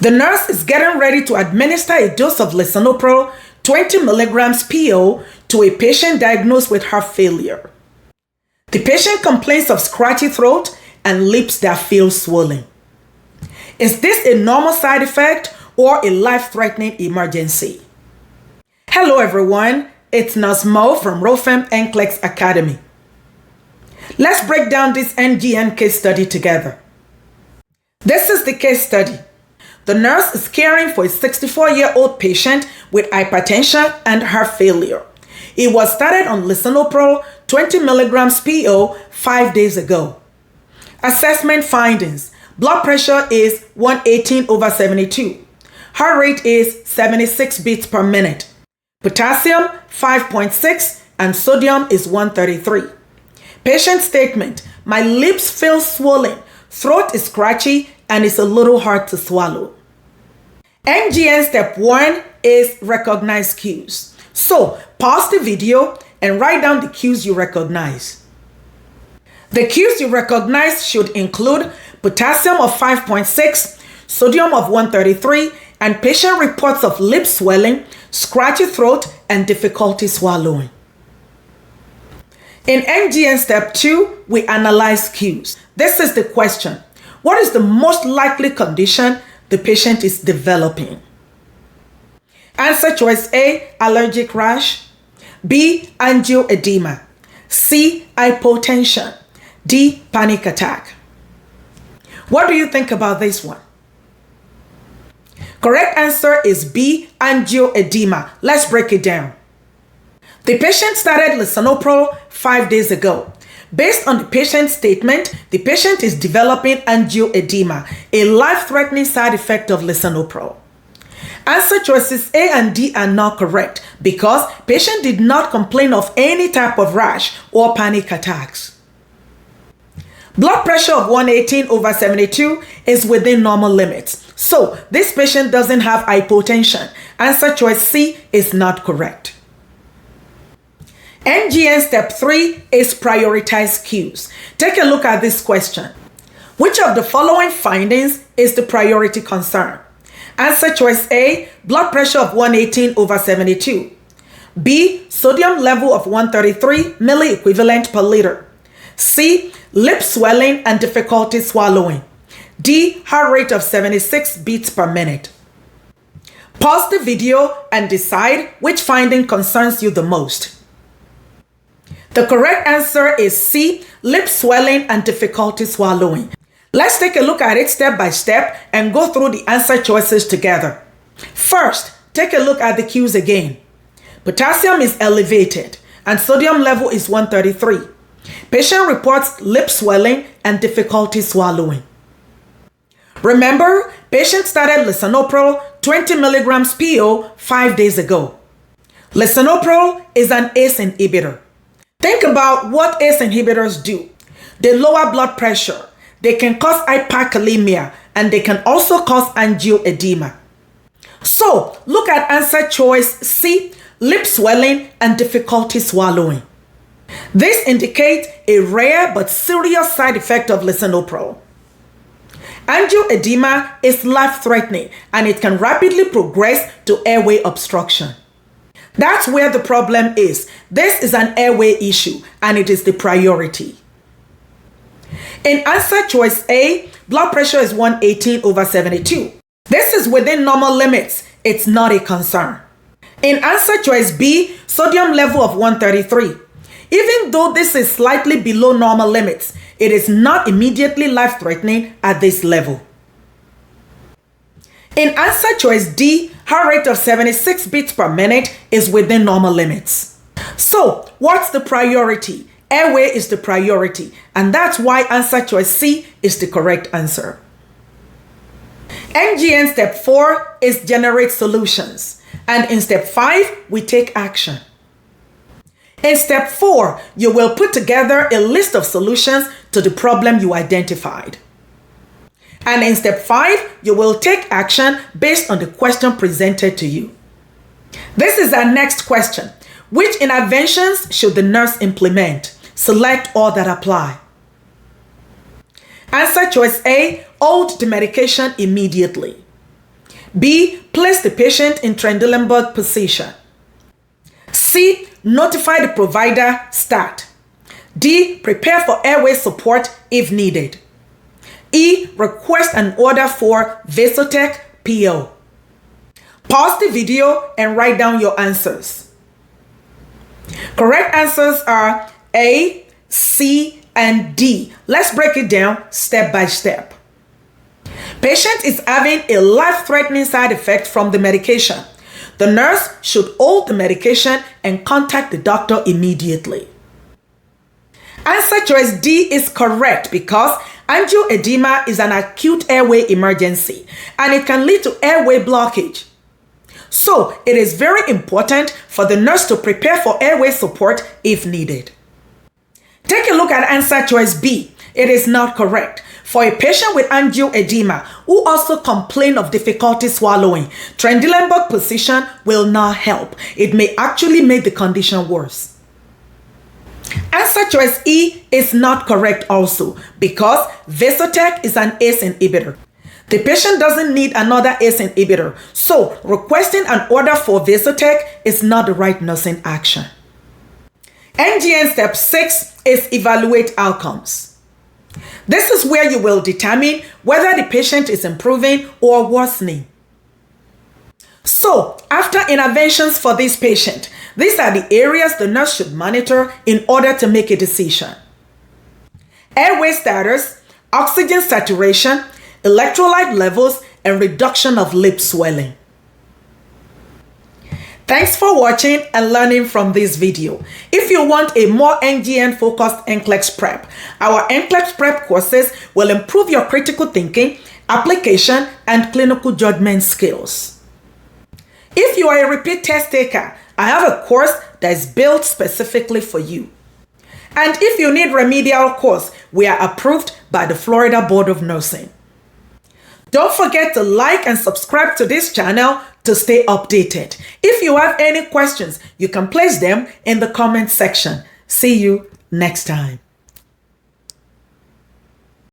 The nurse is getting ready to administer a dose of lisinopril 20 milligrams PO to a patient diagnosed with heart failure. The patient complains of scratchy throat and lips that feel swollen. Is this a normal side effect or a life-threatening emergency? Hello everyone, it's Nurse Mo from Rophem NCLEX Academy. Let's break down this NGN case study together. This is the case study. The nurse is caring for a 64-year-old patient with hypertension and heart failure. He was started on lisinopril 20 milligrams PO 5 days ago. Assessment findings. Blood pressure is 118/72. Heart rate is 76 beats per minute. Potassium 5.6 and sodium is 133. Patient statement: my lips feel swollen, throat is scratchy, and it's a little hard to swallow. NGN step 1 is recognize cues. So pause the video and write down the cues you recognize. The cues you recognize should include potassium of 5.6, sodium of 133, and patient reports of lip swelling, scratchy throat, and difficulty swallowing. In NGN step 2, we analyze cues. This is the question: what is the most likely condition the patient is developing? Answer choice A, allergic rash. B, angioedema. C, hypotension. D, panic attack. What do you think about this one? Correct answer is B, angioedema. Let's break it down. The patient started lisinopril 5 days ago. Based on the patient's statement, the patient is developing angioedema, a life-threatening side effect of lisinopril. Answer choices A and D are not correct because patient did not complain of any type of rash or panic attacks. Blood pressure of 118/72 is within normal limits. So this patient doesn't have hypotension. Answer choice C is not correct. NGN step 3 is prioritize cues. Take a look at this question. Which of the following findings is the priority concern? Answer choice A, blood pressure of 118/72. B, sodium level of 133 milliequivalent per liter. C, lip swelling and difficulty swallowing. D, heart rate of 76 beats per minute. Pause the video and decide which finding concerns you the most. The correct answer is C, lip swelling and difficulty swallowing. Let's take a look at it step by step and go through the answer choices together. First, take a look at the cues again. Potassium is elevated and sodium level is 133. Patient reports lip swelling and difficulty swallowing. Remember, patient started lisinopril 20 milligrams PO 5 days ago. Lisinopril is an ACE inhibitor. Think about what ACE inhibitors do. They lower blood pressure. They can cause hyperkalemia and they can also cause angioedema. So look at answer choice C, lip swelling and difficulty swallowing. This indicates a rare but serious side effect of lisinopril. Angioedema is life-threatening and it can rapidly progress to airway obstruction. That's where the problem is. This is an airway issue and it is the priority. In answer choice A, blood pressure is 118/72. This is within normal limits. It's not a concern. In answer choice B, sodium level of 133. Even though this is slightly below normal limits, it is not immediately life-threatening at this level. In answer choice D, heart rate of 76 beats per minute is within normal limits. So, what's the priority? Airway is the priority, and that's why answer choice C is the correct answer. NGN step 4 is generate solutions, and in step 5, we take action. In step 4, you will put together a list of solutions to the problem you identified. And in step 5, you will take action based on the question presented to you. This is our next question. Which interventions should the nurse implement? Select all that apply. Answer choice A, halt the medication immediately. B. Place the patient in Trendelenburg position. C. Notify the provider start. D. Prepare for airway support if needed. E. Request an order for Vasotec PO. Pause the video and write down your answers. Correct answers are A, C, and D. Let's break it down step by step. Patient is having a life-threatening side effect from the medication. The nurse should hold the medication and contact the doctor immediately. Answer choice D is correct because angioedema is an acute airway emergency and it can lead to airway blockage. So, it is very important for the nurse to prepare for airway support if needed. Take a look at answer choice B. It is not correct. For a patient with angioedema who also complain of difficulty swallowing, Trendelenburg position will not help. It may actually make the condition worse. Answer choice E is not correct also because Vasotec is an ACE inhibitor. The patient doesn't need another ACE inhibitor, so requesting an order for Vasotec is not the right nursing action. NGN step 6 is evaluate outcomes. This is where you will determine whether the patient is improving or worsening. So, after interventions for this patient, these are the areas the nurse should monitor in order to make a decision. Airway status, oxygen saturation, electrolyte levels, and reduction of lip swelling. Thanks for watching and learning from this video. If you want a more NGN-focused NCLEX prep, our NCLEX prep courses will improve your critical thinking, application, and clinical judgment skills. If you are a repeat test taker, I have a course that is built specifically for you. And if you need remedial course, we are approved by the Florida Board of Nursing. Don't forget to like and subscribe to this channel to stay updated. If you have any questions, you can place them in the comment section. See you next time.